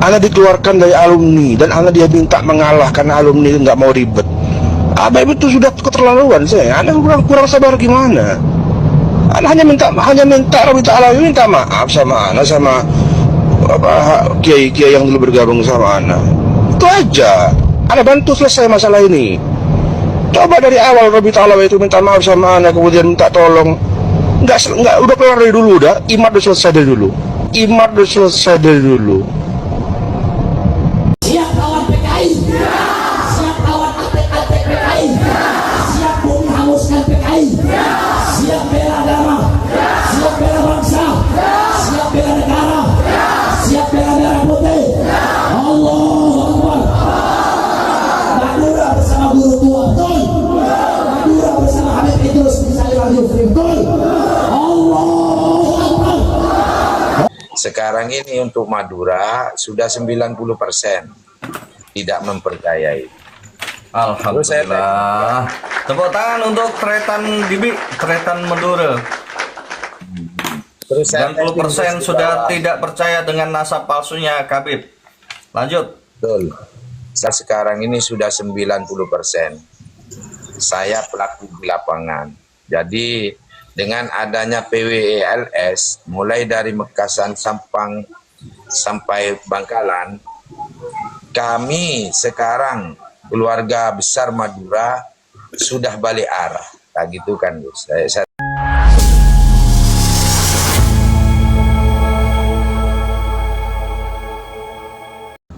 Ana dikeluarkan dari alumni dan Ana dia minta mengalah karena alumni nggak mau ribet. Itu sudah keterlaluan saya. Ana kurang sabar gimana? Ana hanya minta Robito Alawi minta maaf sama Ana, sama kiai-kiai yang dulu bergabung sama Ana. Itu aja. Ana bantu selesai masalah ini. Coba dari awal Robito Alawi itu minta maaf sama Ana, kemudian minta tolong. Enggak, udah keluar dari dulu, udah. Imat udah selesai dari dulu. Siap lawan PKI, siap lawan atek-atek PKI, siap bumi hanguskan PKI, siap bela agama, siap bela bangsa, siap bela negara, siap bela merah putih. Allahu Akbar. Madura bersama guru tua, betul. Madura bersama Habib Idrus bisa betul. Allahu Akbar. Sekarang ini untuk Madura sudah 90% tidak mempercayai. Alhamdulillah. Tepuk tangan untuk Tretan Bibi, Tretan Madura. Terus 90% sudah tidak percaya dengan nasab palsunya Khabib. Lanjut. betul. Sekarang ini sudah 90%. Saya pelaku di lapangan. Jadi dengan adanya PWELS, mulai dari Mekasan Sampang sampai Bangkalan, kami sekarang keluarga besar Madura sudah balik arah. Nah, gitu kan, Gus.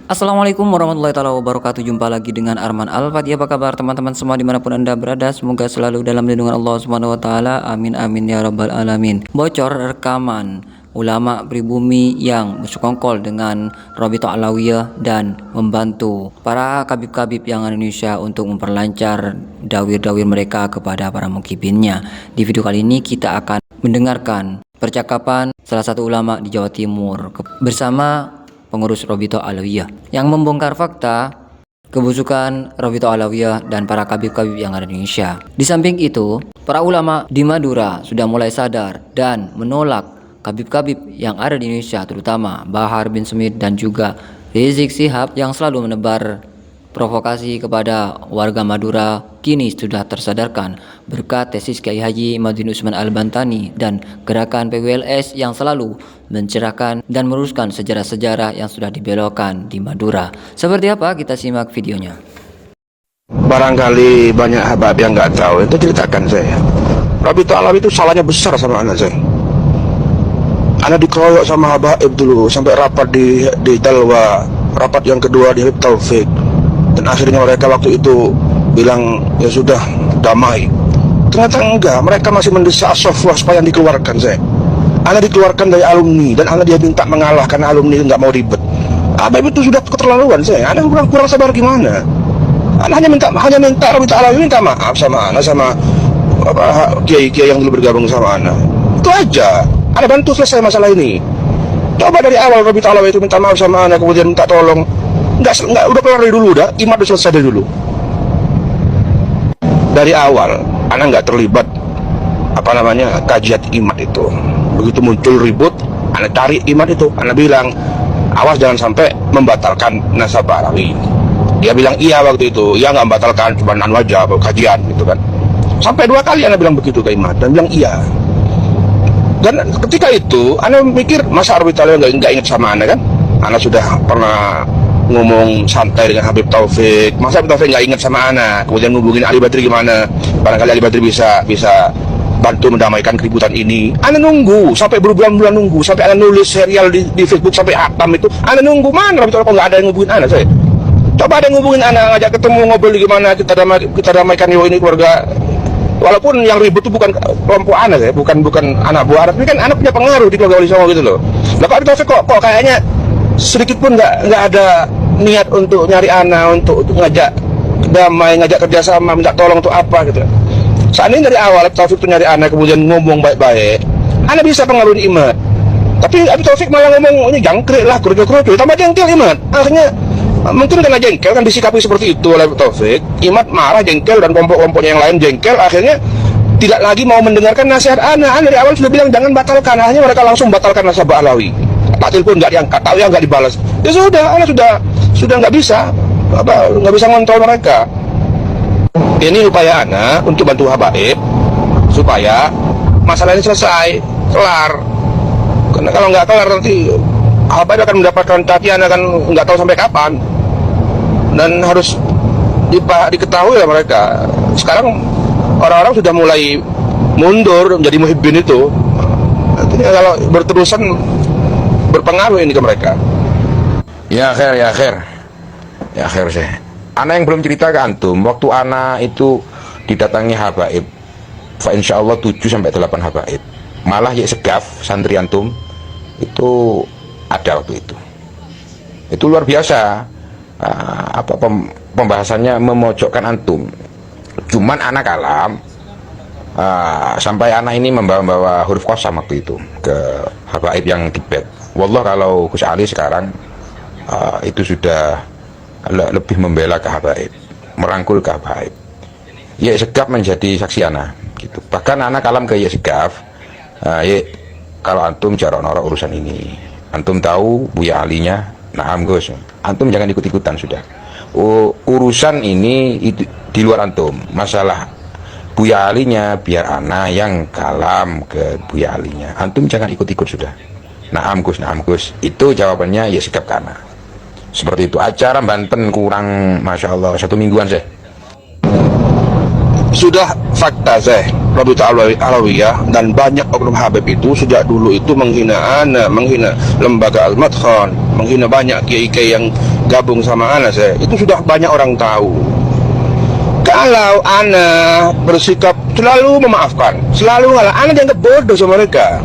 Assalamualaikum warahmatullahi wabarakatuh. Jumpa lagi dengan Arman Al-Fatih. Apa kabar teman-teman semua dimanapun anda berada? Semoga selalu dalam lindungan Allah Subhanahu Wa Taala. Amin amin ya rabbal alamin. Bocor rekaman ulama pribumi yang bersekongkol dengan Robito Alawiyah dan membantu para kabib-kabib yang ada di Indonesia untuk memperlancar dawir-dawir mereka kepada para mukibinnya. Di video kali ini kita akan mendengarkan percakapan salah satu ulama di Jawa Timur bersama pengurus Robito Alawiyah yang membongkar fakta kebusukan Robito Alawiyah dan para kabib-kabib yang ada di Indonesia. Di samping itu, para ulama di Madura sudah mulai sadar dan menolak kabib-kabib yang ada di Indonesia, terutama Bahar bin Smith dan juga Rizik Syihab yang selalu menebar provokasi kepada warga Madura. Kini sudah tersadarkan berkat tesis Kiai Haji Imaduddin Usman Al-Bantani dan gerakan PWLS yang selalu mencerahkan dan meluruskan sejarah-sejarah yang sudah dibelokkan di Madura. Seperti apa? Kita simak videonya. Barangkali banyak habab yang nggak tahu, itu ceritakan saya. Robito Alawi itu salahnya besar sama anak saya. Anak dikeroyok sama habaib dulu sampai rapat di Dalwa, rapat yang kedua di Habib Taufik, dan akhirnya mereka waktu itu bilang ya sudah damai. Ternyata enggak, mereka masih mendesak Sofwa supaya dikeluarkan saya. Ana dikeluarkan dari alumni dan Ana dia minta mengalah karena alumni nggak mau ribet. Itu sudah keterlaluan saya. Ana kurang sabar gimana? Ana hanya minta Robito Alawi minta maaf sama Ana, sama kiai-kiai yang dulu bergabung sama Ana. Itu aja. Ana bantu selesai masalah ini. Coba dari awal Robito Alawi itu minta maaf sama Ana, kemudian minta tolong. Enggak, udah keluar dari dulu, udah. Imat udah selesai dari dulu. Dari awal Ana nggak terlibat kajian imat itu. Begitu muncul ribut, Ana cari imat itu, Ana bilang awas jangan sampai membatalkan nasab Alawi. Dia bilang iya waktu itu, iya nggak membatalkan, cuma aja kajian gitu kan. Sampai 2 kali Ana bilang begitu ke imat dan bilang iya. Dan ketika itu Ana mikir masa Robito Alawi nggak ingat sama Ana kan? Ana sudah pernah ngomong santai dengan Habib Taufik, masa Habib Taufik nggak ingat sama Ana? Kemudian ngubungin Ali Badri gimana? Barangkali Ali Badri bisa bantu mendamaikan keributan ini. Ana nunggu sampai berbulan-bulan, nunggu sampai Ana nulis serial di Facebook sampai hatam itu. Ana nunggu, mana Robito Alawi kok nggak ada yang ngubungin Ana saya? Coba ada yang ngubungin Ana, ngajak ketemu, ngobrol gimana, kita damaikan yo ini keluarga. Walaupun yang ribut itu bukan kelompok Ana saya, bukan anak buah Ana, tapi kan Ana punya pengaruh di keluarga Wali Songo gitu loh. Lah Habib Taufik kok kayaknya sedikit pun nggak ada niat untuk nyari Ana, untuk ngajak damai, ngajak kerjasama, minta tolong untuk apa gitu. Saat ini dari awal Habib Taufik tuh nyari Ana, kemudian ngomong baik-baik, Ana bisa pengaruhin imat. Tapi Habib Taufik malah ngomong ini jangkrik lah, kerucu-kerucu, tambah jengkel imat. Akhirnya mungkin karena jengkel kan disikapi seperti itu oleh Habib Taufik, imat marah, jengkel, dan kelompok-kelompoknya yang lain jengkel, akhirnya tidak lagi mau mendengarkan nasihat Ana. Ana dari awal sudah bilang jangan batalkan, akhirnya mereka langsung batalkan nasab Alawi. tak telepon nggak diangkat, tahu ya nggak dibalas. Ya sudah, ana sudah nggak bisa, nggak bisa ngontrol mereka. Ini upaya ana untuk bantu habaib supaya masalah ini selesai, kelar. Karena kalau nggak kelar nanti habaib akan mendapatkan cacian, akan nggak tahu sampai kapan. Dan harus diketahui lah mereka. Sekarang orang-orang sudah mulai mundur menjadi muhibbin itu. Nantinya kalau berterusan berpengaruh ini ke mereka. Ya akhir sih. Ana yang belum cerita ke antum, waktu ana itu didatangi habaib, insya Allah 7 sampai 8 habaib. Malah ya segaf santri antum itu ada waktu itu. Itu luar biasa. Pembahasannya memojokkan antum. Cuman anak kalam sampai anak ini membawa huruf kosam waktu itu ke habaib yang Tibet. Wallah kalau Gus Ali sekarang itu sudah lebih membela ke habaib, merangkul ke habaib. Ya segaf menjadi saksi anak gitu. Bahkan anak kalam ke ya segaf, ya kalau antum jarang nora urusan ini, antum tahu Buya Alinya, naam Gus, antum jangan ikut-ikutan sudah. Urusan ini itu di luar antum. Masalah Buya Alinya biar ana yang kalam ke Buya Alinya, antum jangan ikut-ikut sudah. Naam Gus, itu jawabannya ya sikap kana. Seperti itu. Acara Banten kurang, masya Allah, 1 mingguan sih. Sudah fakta saya, Rabi'atul Alawiyah dan banyak oknum habib itu sejak dulu itu menghina ana, menghina lembaga Al-Madkhan, menghina banyak kiai-kiai yang gabung sama ana saya. Itu sudah banyak orang tahu. Kalau ana bersikap selalu memaafkan, selalu ngalah, ana dianggap bodoh sama mereka.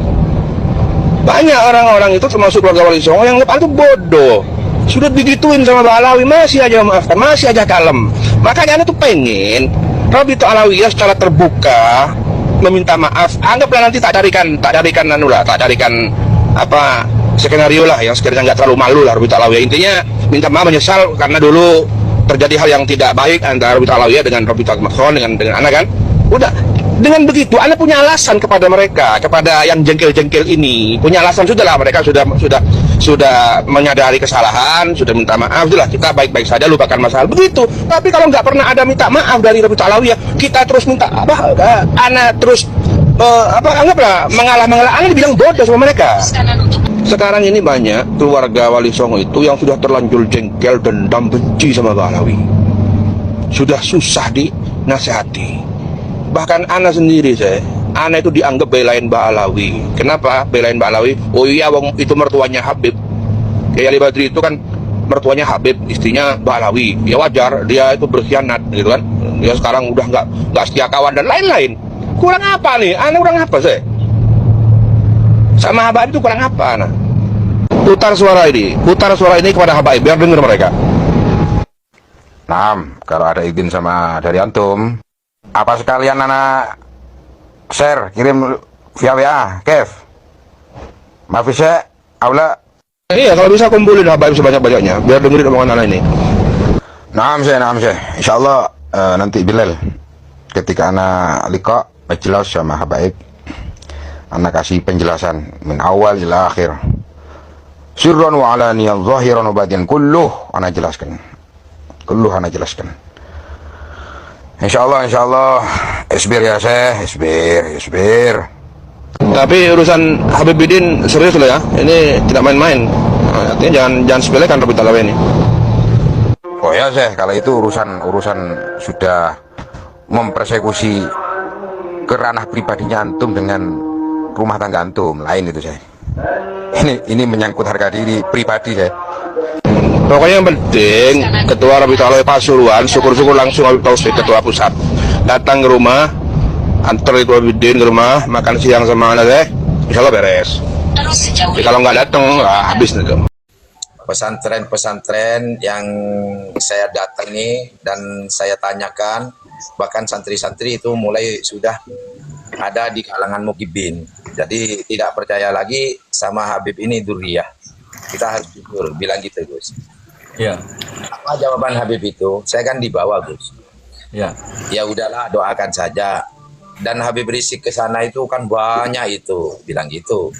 Banyak orang-orang itu termasuk keluarga Wali Songo yang anggap itu bodoh. Sudah digituin sama Mbak Alawi, masih aja memaafkan, masih aja kalem. Makanya ana tuh pengen Rabi'atul Alawiyah secara terbuka meminta maaf. Anggaplah nanti tak carikan apa skenario lah yang sekiranya nggak terlalu malu lah Rabi'atul Alawiyah. Intinya minta maaf, menyesal karena dulu terjadi hal yang tidak baik antara Rabi'atul Alawiyah dengan Rabi'atul Madkhan dengan anak kan. Udah, dengan begitu ana punya alasan kepada mereka, kepada yang jengkel-jengkel ini punya alasan. Sudahlah, mereka sudah menyadari kesalahan, sudah minta maaf, sudahlah kita baik-baik saja, lupakan masalah begitu. Tapi kalau nggak pernah ada minta maaf dari Rabi'atul Alawiyah, kita terus minta ana terus anggaplah mengalah, ana dibilang bodoh sama mereka. Sekarang ini banyak keluarga Wali Songo itu yang sudah terlanjur jengkel, dendam, benci sama Mbak Alawi. Sudah susah dinasihati. Bahkan ana sendiri ana itu dianggap belain Mbak Alawi. Kenapa belain Mbak Alawi? Oh iya, wong itu mertuanya Habib. Kiai Ali Badri itu kan mertuanya Habib, istrinya Mbak Alawi. Ya wajar dia itu berkhianat gitu kan. Dia sekarang udah nggak setia kawan dan lain-lain. Kurang apa nih? Ana kurang apa sama Habib itu kurang apa ana? Putar suara ini kepada Habib biar dengar mereka. Naam, kalau ada izin sama dari antum, apa sekalian anak share, kirim via WA, Kev. Mafisya, aula. Iya, kalau bisa kumpulin Habib sebanyak-banyaknya biar dengerin omongan anak ini. Naam sih. Insyaallah nanti Bilal ketika anak liqa majlis sama Habaib, anak kasih penjelasan min awal ila akhir. Sirran wa alaniyan, zahiran wa batinan, kulluh anak jelaskan. Insyaallah isbir ya Syekh, isbir. Tapi urusan Habib Bidin serius loh ya. Ini tidak main-main. Artinya jangan sepelekan Rabi'atul Alawiyah ini. Oh ya Syekh, kalau itu urusan sudah mempersekusi ke ranah pribadinya antum dengan rumah tangga antum, lain itu Syekh. Ini menyangkut harga diri pribadi Syekh. Pokoknya yang penting Ketua Rabi'atul Alawiyah Pasuruan, syukur-syukur langsung Habib Taufik, Ketua Pusat, datang ke rumah, antar itu Habib Bidin ke rumah, makan siang sama anak insyaallah beres. Tapi kalau nggak datang, habis nih. Pesantren-pesantren yang saya datangi dan saya tanyakan, bahkan santri-santri itu mulai sudah ada di kalangan mukibin. Jadi tidak percaya lagi sama Habib ini duriyah. Kita harus jujur bilang gitu Gus. Ya. Apa jawaban Habib itu? Saya kan dibawa Gus. Ya. Ya udahlah, doakan saja. Dan Habib Rizik ke sana itu kan banyak itu bilang gitu.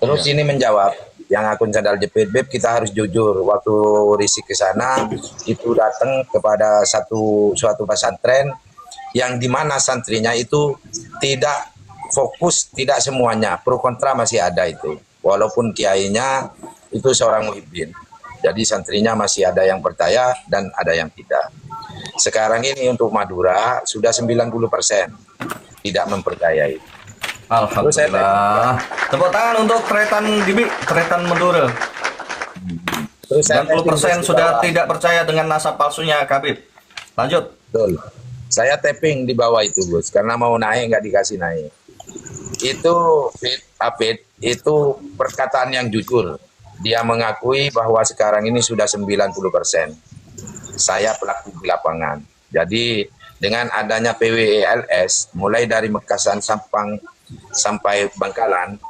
Terus ini menjawab, yang akun sandal jepit Beb, kita harus jujur. Waktu Rizky ke sana itu datang kepada suatu pesantren yang dimana santrinya itu tidak fokus, tidak semuanya, pro kontra masih ada itu. Walaupun kiainya itu seorang muhibbin. Jadi santrinya masih ada yang percaya dan ada yang tidak. Sekarang ini untuk Madura sudah 90% tidak mempercayai. Alhamdulillah. Tepuk tangan untuk Tretan Gibi, Tretan Madura. Terus saya 90% sudah tidak percaya dengan nasab palsunya Habib. Lanjut. betul. Saya tapping di bawah itu Gus, karena mau naik nggak dikasih naik. Itu Fit, itu perkataan yang jujur. Dia mengakui bahwa sekarang ini sudah 90%. Saya pelaku di lapangan. Jadi dengan adanya PWELS, mulai dari Mekasan sampai Bangkalan,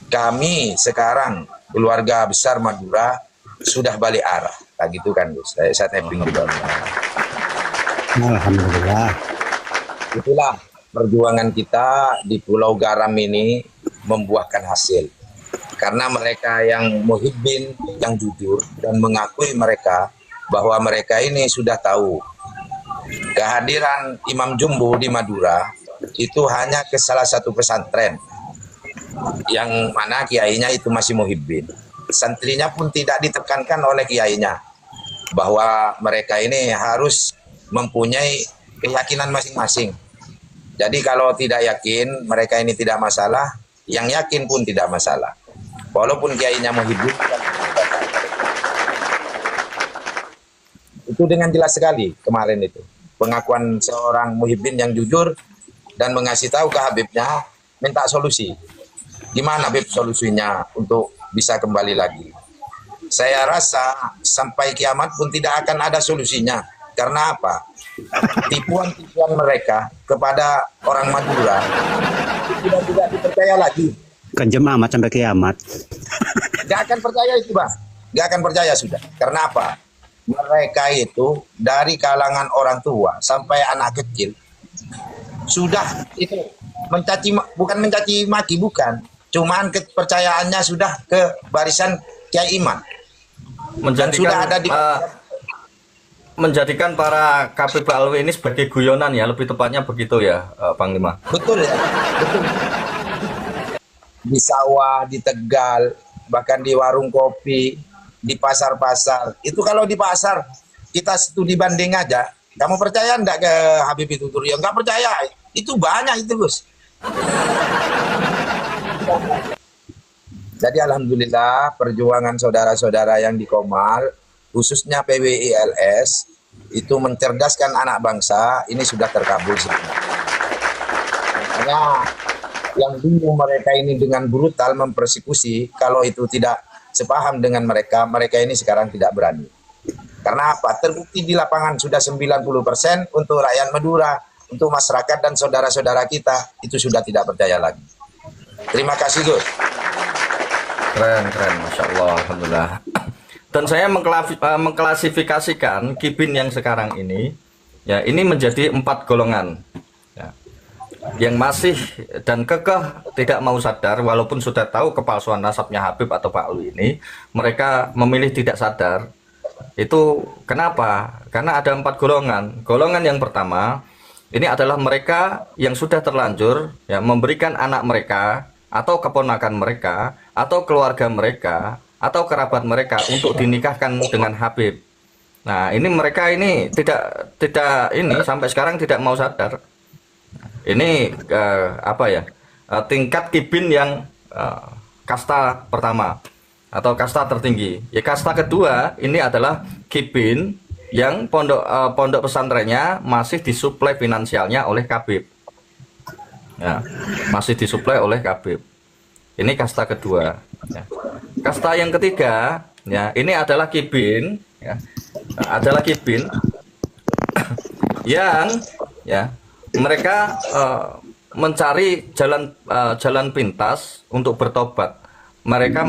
kami sekarang keluarga besar Madura sudah balik arah. Nah, gitu kan Gus. Saya tapping juga. Alhamdulillah. Itulah perjuangan kita di Pulau Garam ini membuahkan hasil. Karena mereka yang muhibbin, yang jujur, dan mengakui mereka bahwa mereka ini sudah tahu kehadiran Imam Jumbo di Madura itu hanya ke salah satu pesantren yang mana kiainya itu masih muhibbin. Santrinya pun tidak ditekankan oleh kiainya bahwa mereka ini harus mempunyai keyakinan masing-masing. Jadi kalau tidak yakin, mereka ini tidak masalah, yang yakin pun tidak masalah. Walaupun kiainya muhibbin, itu dengan jelas sekali kemarin itu. Pengakuan seorang muhibbin yang jujur dan mengasih tahu ke Habibnya, minta solusi. Gimana Habib solusinya untuk bisa kembali lagi? Saya rasa sampai kiamat pun tidak akan ada solusinya. Karena apa? Tipuan-tipuan mereka kepada orang Madura sudah tidak dipercaya lagi. Kejem amat sampai kiamat. Gak akan percaya itu Bang. Gak akan percaya sudah. Karena apa? Mereka itu dari kalangan orang tua sampai anak kecil sudah itu bukan mencaci maki, bukan, cuman kepercayaannya sudah ke barisan Kiai Iman dan sudah ada di menjadikan para KPB Alwi ini sebagai guyonan ya, lebih tepatnya begitu ya, Panglima. Betul ya, betul. Di sawah, di Tegal, bahkan di warung kopi, di pasar-pasar. Itu kalau di pasar kita studi banding aja, kamu percaya enggak ke Habib itu Turio? Enggak percaya. Itu banyak itu Gus. Jadi alhamdulillah perjuangan saudara-saudara yang di Komal, khususnya PWILS, itu mencerdaskan anak bangsa, ini sudah terkabul semua. Makanya yang dulu mereka ini dengan brutal mempersekusi, kalau itu tidak sepaham dengan mereka, mereka ini sekarang tidak berani. Karena apa? Terbukti di lapangan sudah 90% untuk rakyat Madura, untuk masyarakat dan saudara-saudara kita, itu sudah tidak percaya lagi. Terima kasih Gus. Keren, Masya Allah, Alhamdulillah. Dan saya mengklasifikasikan Kibin yang sekarang ini, ya ini menjadi 4 golongan. Ya. Yang masih dan kekeh tidak mau sadar, walaupun sudah tahu kepalsuan nasabnya Habib atau Pak Alwi ini, mereka memilih tidak sadar. Itu kenapa? Karena ada 4 golongan. Golongan yang pertama, ini adalah mereka yang sudah terlanjur ya, memberikan anak mereka, atau keponakan mereka, atau keluarga mereka, atau kerabat mereka untuk dinikahkan dengan Habib. Nah, ini mereka ini tidak ini sampai sekarang tidak mau sadar. Ini tingkat Kibin yang kasta pertama atau kasta tertinggi. Ya, kasta kedua ini adalah Kibin yang pondok pesantrennya masih disuplai finansialnya oleh Habib. Ya, masih disuplai oleh Habib. Ini kasta kedua. Ya. Kasta yang ketiga, ya ini adalah Kibin, ya, adalah Kibin yang ya mereka mencari jalan pintas untuk bertobat. Mereka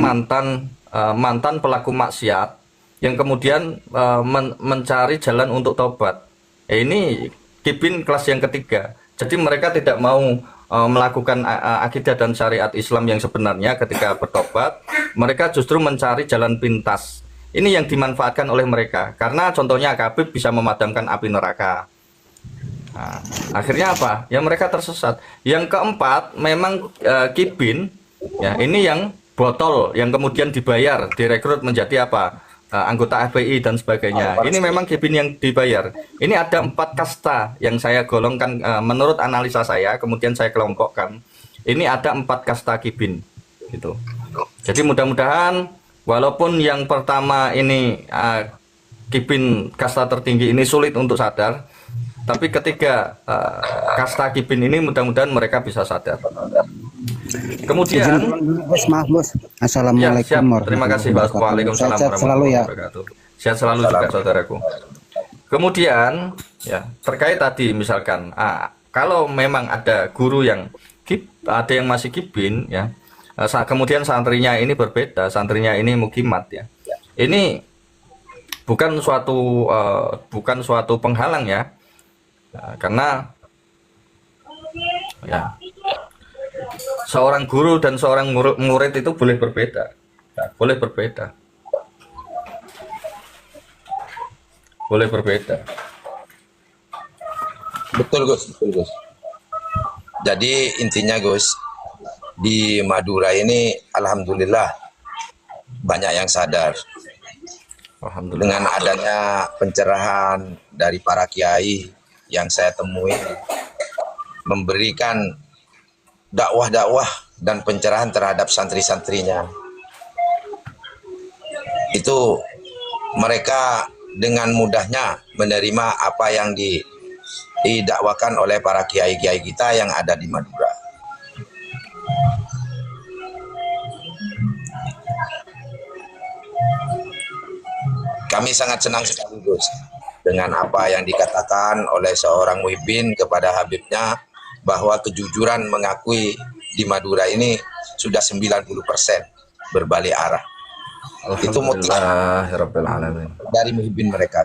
mantan pelaku maksiat yang kemudian mencari jalan untuk tobat. Ini Kibin kelas yang ketiga. Jadi mereka tidak mau melakukan akidah dan syariat Islam yang sebenarnya ketika bertobat. Mereka justru mencari jalan pintas. Ini yang dimanfaatkan oleh mereka. Karena contohnya Habib bisa memadamkan api neraka. Nah, akhirnya apa? Ya mereka tersesat. Yang keempat memang kibin. Ya, ini yang botol yang kemudian dibayar, direkrut menjadi apa? Anggota FPI dan sebagainya. Ini memang kibin yang dibayar. Ini ada 4 kasta yang saya golongkan menurut analisa saya, kemudian saya kelompokkan. Ini ada 4 kasta kibin, gitu. Jadi mudah-mudahan walaupun yang pertama ini kibin kasta tertinggi ini sulit untuk sadar, tapi ketiga kasta kibin ini mudah-mudahan mereka bisa sadar. Kemudian Bos, maaf bos. ya, Assalamualaikum siap. Terima kasih Bos. Waalaikumsalam Sehat selalu ya. wabarakatuh. Sehat selalu juga saudaraku. Kemudian ya terkait tadi misalkan kalau memang ada guru yang ada yang masih kibin ya, kemudian santrinya ini berbeda, santrinya ini mukimat ya. Ini bukan suatu penghalang ya. Karena ya seorang guru dan seorang murid itu boleh berbeda, boleh berbeda, boleh berbeda. Betul Gus, betul Gus. Jadi intinya Gus, di Madura ini alhamdulillah banyak yang sadar. Alhamdulillah. Dengan adanya pencerahan dari para kiai yang saya temui, memberikan dakwah-dakwah dan pencerahan terhadap santri-santrinya. Itu mereka dengan mudahnya menerima apa yang didakwakan oleh para kiai-kiai kita yang ada di Madura. Kami sangat senang sekali Gus dengan apa yang dikatakan oleh seorang muhibbin kepada Habibnya, bahwa kejujuran mengakui di Madura ini sudah 90% berbalik arah. Itu motivasi dari muhibbin mereka.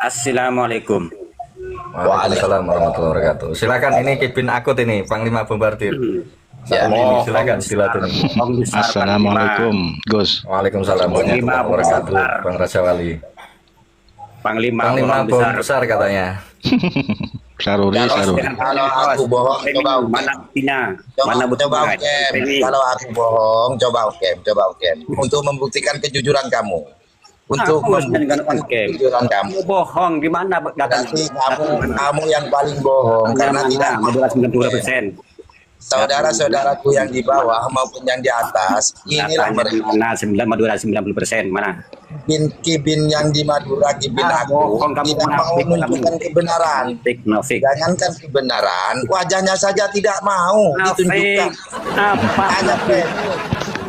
Assalamualaikum. Waalaikumsalam warahmatullahi wabarakatuh. Silakan, ini kibin akut ini Panglima Bombardir. Ya. Silakan silakan. Assalamualaikum, Gus. Waalaikumsalam warahmatullahi wabarakatuh. Bang Raja Wali. Panglima Bom besar katanya. Saruri. Kalau aku bohong, coba mana buktinya? Mana coba buktinya? Okem. Kalau aku bohong, coba Okem. Untuk membuktikan kejujuran kamu. Untuk membuktikan kejujuran kamu. Bohong di mana datang? Berarti kamu yang paling bohong karena tidak Madura 90%. Saudara-saudaraku yang di bawah maupun yang di atas, inilah mereka. Mana Madura 90%? Mana? Kibin yang di Madura, kibin aku bohong, kamu tidak mau munafik, menunjukkan kebenaran. Munafik. Jangankan kebenaran, wajahnya saja tidak mau ditunjukkan. Apa? Hanya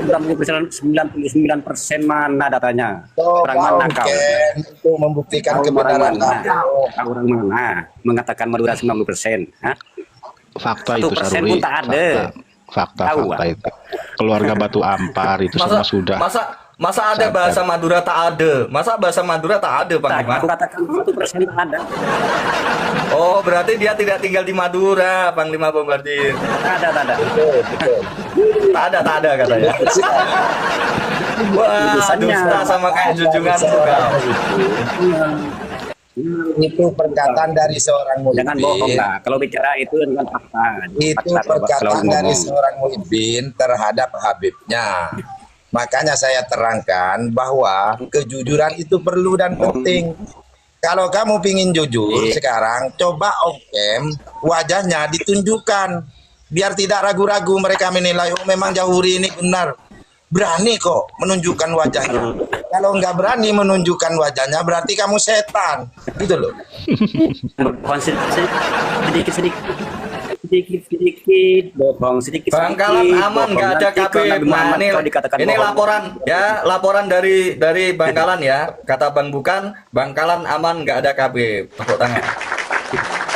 99% mana datanya? coba Orang mana kau? Ken, untuk membuktikan kebenaran kamu. Orang mana mengatakan Madura 90%? Hah? Fakta 1% itu Saruri. pun tak ada. Fakta Tahu, itu. Keluarga Batu Ampar itu semua sudah. Masa ada bahasa Madura tak ada? Masa bahasa Madura tak ada, Panglima? Aku katakan 1% tak ada. Oh, berarti dia tidak tinggal di Madura, Panglima Bombardir. Tak ada. Tak ada katanya. Wah, dusta sama kayak junjungan juga. Itu perkataan dari seorang Jangan bohong muhibbin. lah. Kalau bicara itu dengan fakta. Itu Fakta, perkataan kalau dari ngomong. seorang muhibbin terhadap Habibnya. Makanya saya terangkan bahwa kejujuran itu perlu dan penting. Kalau kamu pingin jujur sekarang, coba Okem wajahnya ditunjukkan. Biar tidak ragu-ragu mereka menilai, oh memang Jahuri ini benar. Berani kok menunjukkan wajahnya. Kalau nggak berani menunjukkan wajahnya, berarti kamu setan. Gitu loh. sedikit bohong sedikit. Bangkalan aman, nggak ada KB. Nah, ini laporan dari Bangkalan ya. Kata Bang Bukan, Bangkalan aman, nggak ada KB. Tepuk tangan.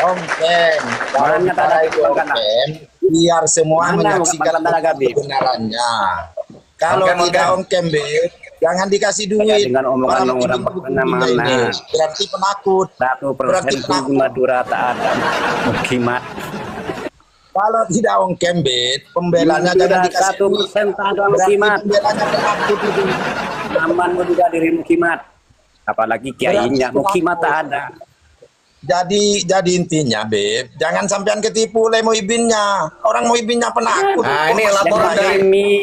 Om Ken, kalau bicara itu Om Ken, biar semua menyaksikan kebenarannya. Kalau tidak Om Ken, Jangan dikasih duit. Ya, dengan omongan Orang orang itu mana-mana. ini. Berarti penakut. 1% itu di Madura tak ada mukimat. Kalau tidak ongkem, Bet, pembelanya jangan dikasih duit. 1% tak ada Berarti mukimat. pembelanya penakut itu. Aman juga dari mukimat. Apalagi kiainya, mukimat tak ada. Jadi intinya, Beb, jangan sampean ketipu oleh muhibinnya. Orang muhibinnya penakut. Nah, ini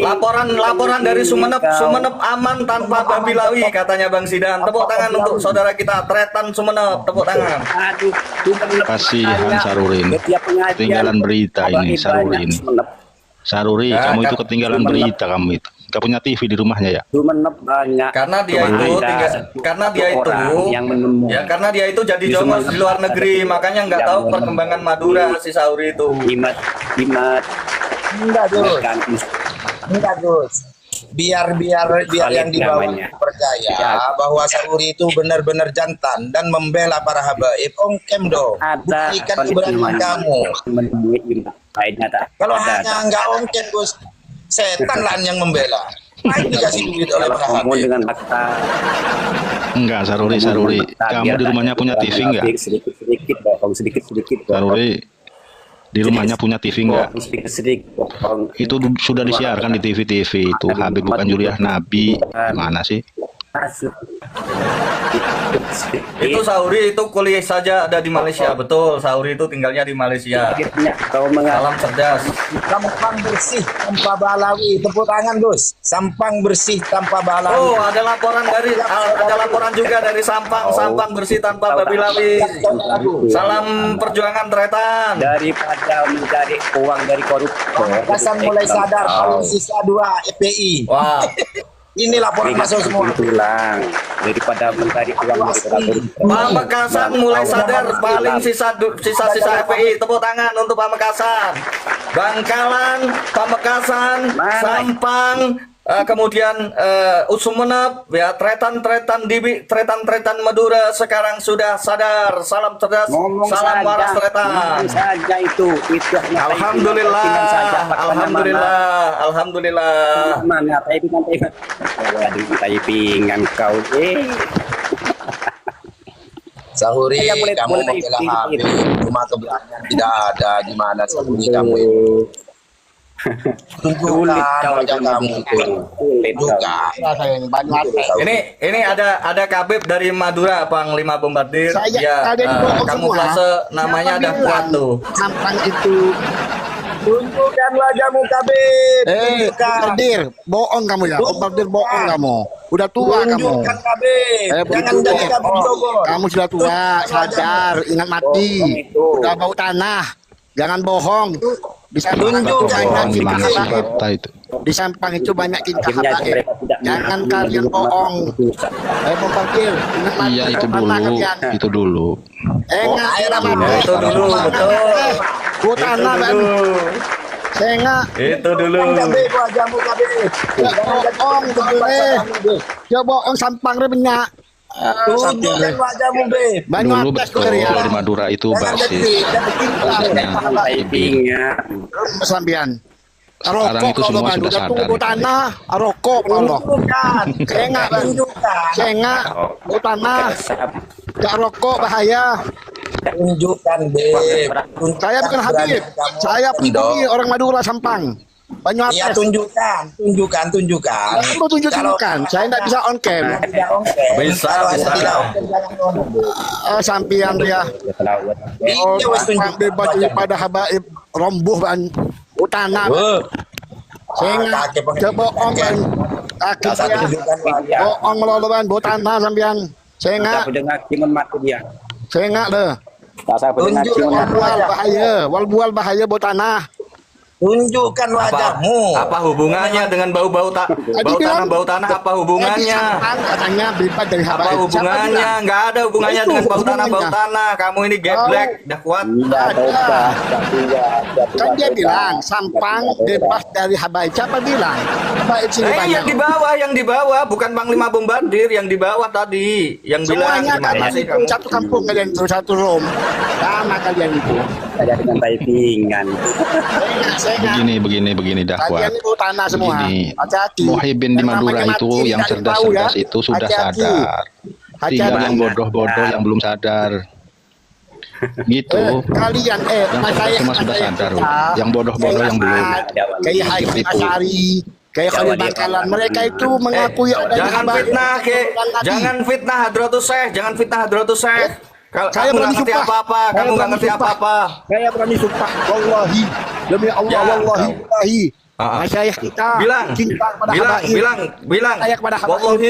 laporan dari Sumenep aman tanpa babilawi katanya Bang Sidan. Tepuk tangan untuk saudara kita Tretan Sumenep. Tepuk tangan. Aduh, cuma Kasihan Sarurin. setiap pengajian Ketinggalan berita ini, Saruri ini. Saruri, Ya, kamu itu ketinggalan berita kamu itu. Gak punya TV di rumahnya ya? Sumenep banyak. Karena dia Cuma itu ada karena dia satu itu orang yang menemukan. ya karena dia itu jadi Di jongos Sumenep di luar negeri, makanya nggak tahu perkembangan Madura si Sauri itu. Imat Enggak, Gus. kan Enggak, Gus. Biar yang di bawah namanya. percaya bahwa Saruri itu benar-benar jantan dan membela para habaib. Ongkem dong. ada Buktikan keberanian kamu. menemui bintang lainnya tak Kalau ada. hanya enggak ongkem, Gus, setan lah yang membela. Baik dikasih duit oleh para Ngomong habib. dengan fakta. Enggak, Saruri. Kamu di rumahnya punya TV enggak? Sedikit bohong, sedikit bohong. Saruri, di rumahnya punya TV enggak? Sedikit bohong. Itu sudah disiarkan di TV-TV itu. Habib bukan Juriah Nabi. Mana sih? Masuk. Itu Sauri itu kuliah saja ada di Malaysia, betul. Sauri itu tinggalnya di Malaysia. Akhirnya kau Salam mengalam cerdas. Sampang bersih tanpa balawi. Tepuk tangan, Gus. Sampang bersih tanpa balawi. Oh, ada laporan juga dari Sampang bersih tanpa babilawi. Salam perjuangan Tretan. daripada mencari uang dari koruptor. Hasan mulai sadar paling sisa 2 EPI. Wah, Ini laporan masuk semua. Tulang daripada mencari uang dari koruptor. Pamekasan mulai sadar paling sisa FPI. Tepuk tangan untuk Pamekasan. Bangkalan, Pamekasan, Mana? Sampang, kemudian Sumenep, ya Tretan Madura sekarang sudah sadar. Salam cerdas, Ngomong salam saja, waras Tretan. ngomong saja itu hanya Alhamdulillah, typingan saja, fakta alhamdulillah. mana typingan. Waduh, typingan kau Sahuri, Ya, boleh- kamu boleh membela ini. Habib. Cuma keberanian tidak ada. Di mana Sahuri kamu itu? Sulit Tunjukkan kau wajah kamu itu. Sulit kau. Tunjukkan. Ini ada Kabib dari Madura, Panglima Bombardir. Saya Ya, ada di bawah kamu semua. flase namanya ada kuat tuh. Sampang itu Tunjukkan wajahmu, Kabib. Bombardir, bohong kamu ya. Bombardir bohong kamu. Udah tua kamu. Tunjukkan, Kabib. Jangan betul. jadi Kabib Bogor. Kamu sudah tua, sadar, ingat mati. Udah bau tanah. Jangan bohong. Di Sampang itu banyak Bohong cinta gimana sih habaib. fakta itu? Di Sampang itu banyak cinta Akhirnya habaib. mereka tidak Jangan mengerti kalian dengan bohong. Bombardir, ingat mati. Iya itu Mana dulu, kalian? itu dulu. Enggak, Airnya mati. mana? Itu dulu, betul. Bau tanah kan. Saya Itu dulu. Kabib, wajahmu, Kabib. bohong betul. Ya bohong Sampang re banyak. Tunjukkan wajahmu, Beb. Banyak Dulu atas betul kok ya. dari Madura itu Jangan basis. jadi cinta. typingan. Sambian. Sekarang itu semua sudah sadar. Tunggu tanah, rokok Allah. Tunjukkan. Sengak, Tunjukkan. sengak, tunggu tanah, gak rokok bahaya. Tunjukkan, Beb. Saya bukan Habib, saya pribadi orang Madura Sampang. Banyak Iya, atas. tunjukkan. Aku tunjukkan, saya tidak bisa on cam. Tidak ongkir. Bisa, Kalau bisa. tidak ongkir, jangan ngomong. Sampian dia. Oh, Iya, wes Sampang bebas daripada habaib rombuh ban. Tanah, sengak, bohong kan. Kaki Dasar dia, tunjukkan wajah. bohong meloloban, bawa tanah sampian. Sengak, Saya dengar kimun mati dia. sengak deh. Saya dengar kimun mati. Wal bual bahaya bawa tanah. Tunjukkan wajahmu. Apa hubungannya dengan bau tanah apa hubungannya? Katanya bebas dari Apa habaib. hubungannya? Nggak ada hubungannya dengan bau tanah. Kamu ini geblek, dah kuat. Tidak tobat, Kan dia bilang Sampang bebas dari habaib. Siapa bilang? Habaib sini banyak. yang di bawah, bukan Panglima Bombardir, yang di bawah tadi, yang bilang Semuanya gimana kalian sih itu kamu? satu kampung kalian itu satu room. Sama kalian itu. saja dengan typingan. Begini dakwah. Kalian itu tanah semua. Begini, Hati-hati. Muhyiddin di Yang Madura namanya itu mati yang tidak tahu ya. cerdas-cerdas itu sudah Hati-hati. sadar. Tinggal Hati-hati. yang bodoh-bodoh yang belum sadar. Gitu. Kalian Yang Mas cerdas saya semua sudah sadar. Yang bodoh-bodoh yang belum. kayak Haikal Asy'ari, kayak Khalil Bangkalan, mereka itu mengakui adanya Jangan habaib fitnah, Ki. Nabi. Jangan fitnah Hadratus Syekh, jangan fitnah Hadratus Syekh. Kalau Saya kamu nggak berani ngerti sumpah. apa-apa, Saya kamu nggak berani ngerti sumpah. apa-apa. Saya berani sumpah, wallahi, demi Allah, Ya. wallahi. Ah. Masyayikh kita Bilang, cinta kepada bilang, habaib. bilang. Saya kepada habaib.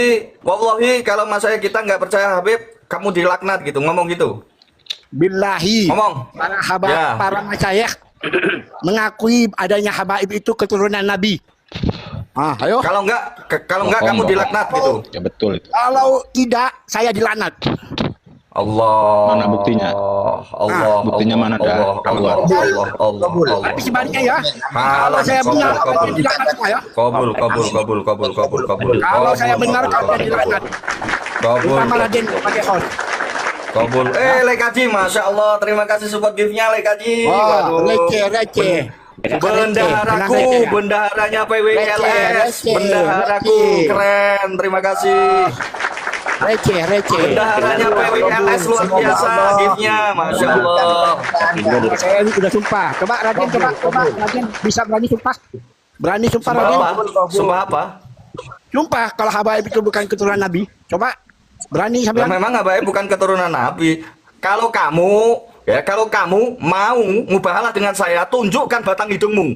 Wallahi, kalau mas saya kita nggak percaya Habib, kamu dilaknat gitu, ngomong gitu. Billahi, Ngomong. para habaib, Ya. para masyayikh mengakui adanya habaib itu keturunan Nabi. Ayo. Kalau nggak kamu Bohong. dilaknat gitu. Ya betul itu. Kalau tidak, saya dilanat. Allah. Mana buktinya? Allah. Buktinya mana dah? Keluar. Allah. Tapi sebaliknya ya, kalau Halah, saya benar, kabul. kalian dilanat semua ya. Kabul. Kalau saya benar, kalian dilanat. Kabul. Sama Raden pakai host. Kabul. Lekaji, masya Allah. Terima kasih support gift-nya Lekaji. Wah, Waduh. receh. Bendaharaku, bendaharanya PWLS, Receh. bendaharaku keren. Terima kasih. Receh. Bendaharanya PWLS luar biasa gift-nya, masya Allah. Saya ini udah sumpah. Coba Raden, Raden bisa berani sumpah. Berani sumpah Sumpah Raden. apa? Sumpah apa? Sumpah kalau habaib itu bukan keturunan Nabi. Coba berani Lah, sampai memang Abai bukan keturunan Nabi. Kalau kamu mau mubahalah dengan saya, tunjukkan batang hidungmu.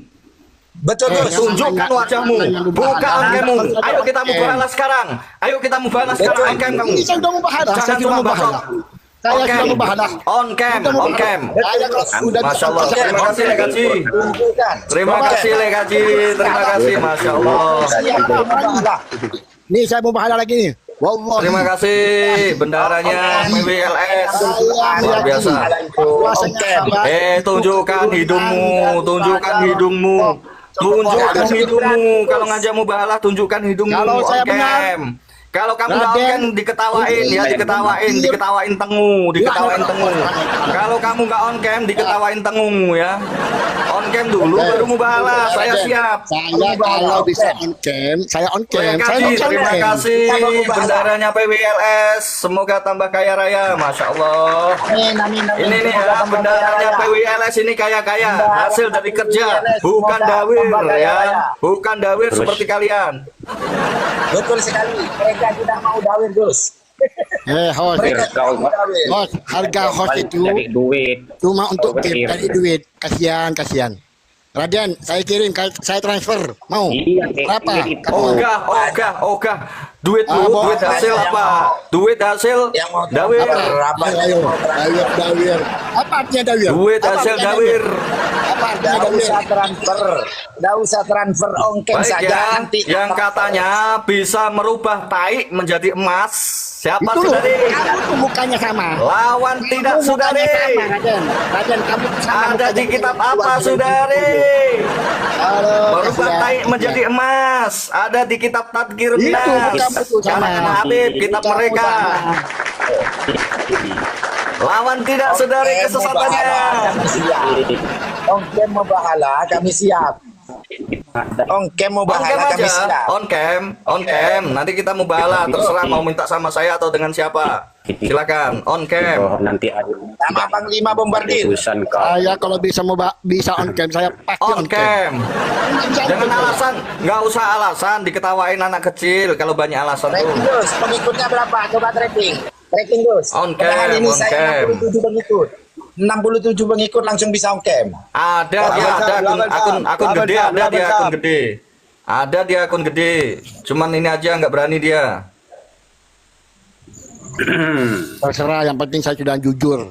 Betul, Gus. Tunjukkan wajahmu, buka on-cam-mu. Ayo kita mubahalah sekarang. Ayo kita mubahalah sekarang on-cam kamu. Ini saya sudah mubahalah. Jangan Saya cuma sudah bacot. mubahalah. Saya sudah mubahalah. On-cam. Saya kalau sudah Masya Allah, terima kasih Lekaji. Terima kasih Lekaji, terima kasih, masya Allah. Nih saya mubahalah lagi nih. Wallahi. Terima kasih bendaharanya PWLS, luar biasa. Tunjukkan hidungmu, tunjukkan hidungmu. Tunjukkan hidungmu. Kalau ngajak mubahalah, tunjukkan hidungmu. Kalau saya on-cam. benar. Kalau kamu nggak Raden. on-cam, diketawain ya, diketawain tengu. Kalau kamu nggak on-cam, diketawain tengu ya. On-cam dulu, baru mubahalah. Saya siap. Saya kalau bisa on cam, saya on cam. Saya Kasih, on cam. terima kasih bendaranya PWLS. Semoga tambah kaya raya, masya Allah. Ini nih ya, bendaranya PWLS ini kaya-kaya, hasil dari kerja, bukan dawir ya, bukan dawir seperti kalian. Betul sekali. Mereka tidak mau dawir, Gus. Host. Host, harga host itu Cari duit. cuma untuk Berkir. cari duit. Kasihan. Raden, saya kirim, saya transfer. Mau? Iya, Berapa? kirim. Ogah. Duit lu, Bohong. duit hasil apa? Duit hasil Yang mau dawir. Ayo, dawir. Apa artinya dawir? Duit Apa hasil artinya dawir. Apa artinya Tidak dawir? usah transfer. Tidak usah transfer on-cam Baik saja. ya, Nanti yang katanya bisa merubah tai menjadi emas. Siapa Itu loh, saudari? kamu tuh mukanya sama. Lawan tidak Kamu saudari. mukanya sama, Raden, kamu sama. Ada mukanya. di kitab apa saudari? Halo, Merubah kasihan. tai menjadi emas. Ada di kitab Tadkir Itu, Nas. kamu tuh sama. Kalangan Habib, kitab Kamu mereka. sama. Lawan tidak saudari kesesatannya. Kami siap. On-cam mubahalah, kami siap. On-cam On mubahalah, cam kami aja, siap. on cam. Nanti kita mubahalah, terserah mau minta sama saya atau dengan siapa. Silakan, on cam. Oh, nanti ada Sama Panglima Bombardir. urusan kau. Saya kalau bisa on cam, saya pasti On cam. Jangan alasan, nggak usah alasan diketawain anak kecil kalau banyak alasan tuh. Tracking, Gus. Pengikutnya berapa? Coba tracking. Tracking, Gus. On Pada hari cam, ini on saya cam. 67 pengikut. 67 pengikut langsung bisa on-cam. Ada dia, ada akun gede, ada dia akun gede. Ada dia akun gede. Cuman ini aja nggak berani dia. Terserah, yang penting saya sudah jujur.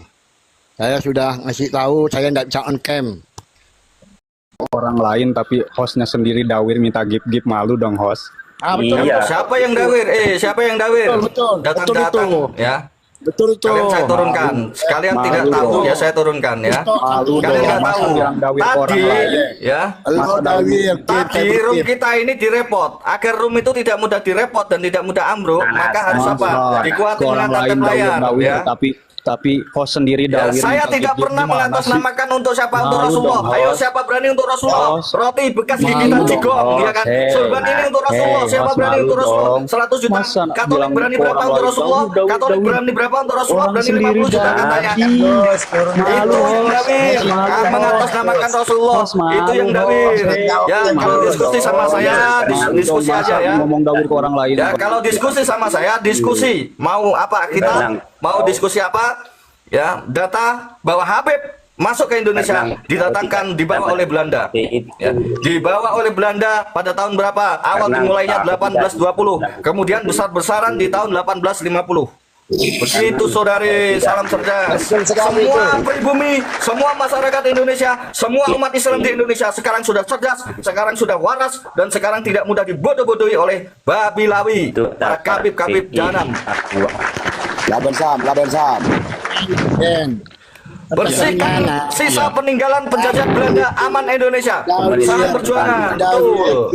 Saya sudah ngasih tahu saya tidak bisa on cam. Orang lain tapi hostnya sendiri dawir minta gift malu dong host. Betul. Iya. Siapa yang dawir? Siapa yang dawir? Betul. Datang-datang Betul itu. ya. Betul itu. Kalian saya turunkan. Sekalian Malu tidak tahu dong. ya saya turunkan ya. Malu Kalian dong, nggak masa tahu. bilang dawir ke orang Tadi lain. ya. Halo Dawir. Tadi room kita ini direpot. Agar room itu tidak mudah direpot dan tidak mudah ambruk, maka harus apa? Dikuatin Ke orang dengan lain tatap layar dawir ya. tapi tapi host sendiri Ya, dawir saya minta tidak gip-gip pernah gimana sih? mengatasnamakan untuk siapa untuk Malu Rasulullah. dong, Ayo host. siapa berani untuk Rasulullah? Host. Roti bekas Malu gigitan dong, jigong, ya kan? host. Sorban ini untuk Rasulullah. Siapa host, berani malu untuk Rasulullah? dong. 100 juta. Masa nak Katolik bilang berani ke berapa orang untuk lain, Rasulullah? Dawir, Katolik Dawir. berani berapa untuk Rasulullah? Orang Berani sendiri 50 juta katanya. Dawir. Itu Malu, yang host. Dawir. Host, malu, Mengatasnamakan host. Rasulullah. Host, malu, Itu yang host. Dawir. Ya, Malu kalau diskusi dong. sama saya, Malu diskusi dong, aja masa ya. ngomong Dawir ke orang lain. Ya, kalau diskusi sama saya, diskusi. Mau apa kita? Mau diskusi apa? Ya, data bahwa Habib masuk ke Indonesia didatangkan dibawa oleh Belanda. Ya, dibawa oleh Belanda pada tahun berapa? Awal dimulainya 1820. Kemudian besar-besaran di tahun 1850. Begitu saudari, salam cerdas. Semua pribumi, semua masyarakat Indonesia, semua umat Islam di Indonesia sekarang sudah cerdas, sekarang sudah waras, dan sekarang tidak mudah dibodoh-bodohi oleh babi lawi, para kabib-kabib jahanam. Laban Sam. Bersihkan sisa peninggalan penjajah Belanda, aman Indonesia. Salam perjuangan. Tuh.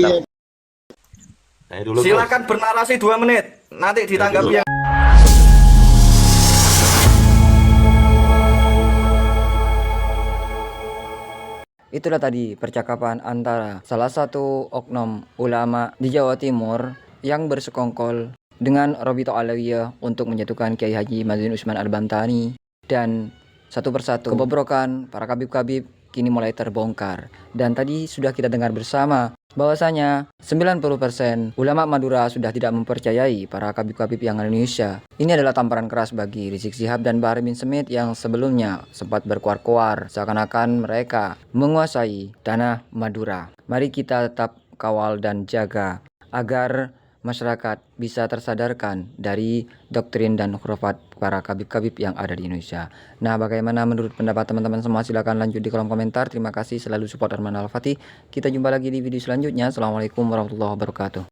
Silakan bernarasi 2 menit. Nanti ditanggapi yang Itulah tadi percakapan antara salah satu oknum ulama di Jawa Timur yang bersekongkol dengan Robito Alawiyah untuk menyatukan Kiai Haji Madzin Usman Al-Bantani, dan satu persatu kebobrokan para kabib-kabib kini mulai terbongkar. Dan tadi sudah kita dengar bersama bahwasanya 90% ulama Madura sudah tidak mempercayai para kabib-kabib yang ada di Indonesia. Ini adalah tamparan keras bagi Rizik Syihab dan Bahar bin Smith yang sebelumnya sempat berkuar-kuar seakan-akan mereka menguasai tanah Madura. Mari kita tetap kawal dan jaga agar masyarakat bisa tersadarkan dari doktrin dan khurafat para kabib-kabib yang ada di Indonesia. Nah, bagaimana menurut pendapat teman-teman semua? Silahkan lanjut di kolom komentar. Terima kasih selalu support Arman Al-Fatih. Kita jumpa lagi di video selanjutnya. Assalamualaikum warahmatullahi wabarakatuh.